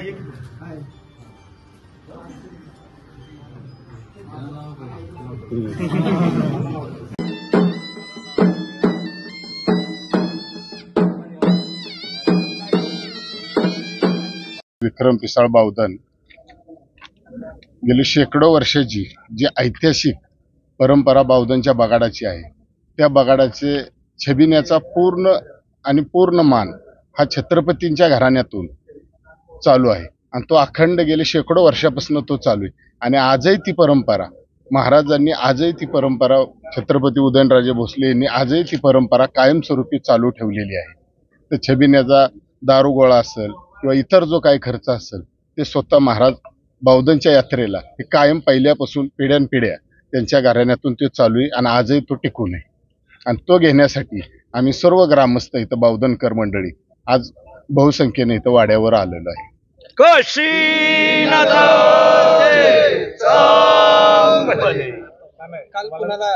विक्रम पिसाळ बावधन गेली शेकडो वर्षाची जी ऐतिहासिक परंपरा बावधनच्या बगाडाची आहे, त्या बगाडाचे छबिण्याचा पूर्ण मान हा छत्रपतींच्या घराण्यातून चालू आहे आणि तो अखंड गेले शेकडो वर्षापासून तो चालू आहे. आणि आजही ती परंपरा महाराजांनी आजही ती परंपरा छत्रपती उदयनराजे भोसले यांनी आजही ती परंपरा कायमस्वरूपी चालू ठेवलेली आहे. तर छबिण्याचा दारुगोळा असेल किंवा इतर जो काही खर्च असेल ते स्वतः महाराज बावधनच्या यात्रेला हे कायम पहिल्यापासून पिढ्यानपिढ्या त्यांच्या घराण्यातून ते चालू आहे आणि आजही तो टिकून आहे. आणि तो घेण्यासाठी आम्ही सर्व ग्रामस्थ इथं बावधनकर मंडळी आज बहुसंख्येने इथं वाड्यावर आलेलो आहे. काल कोणाला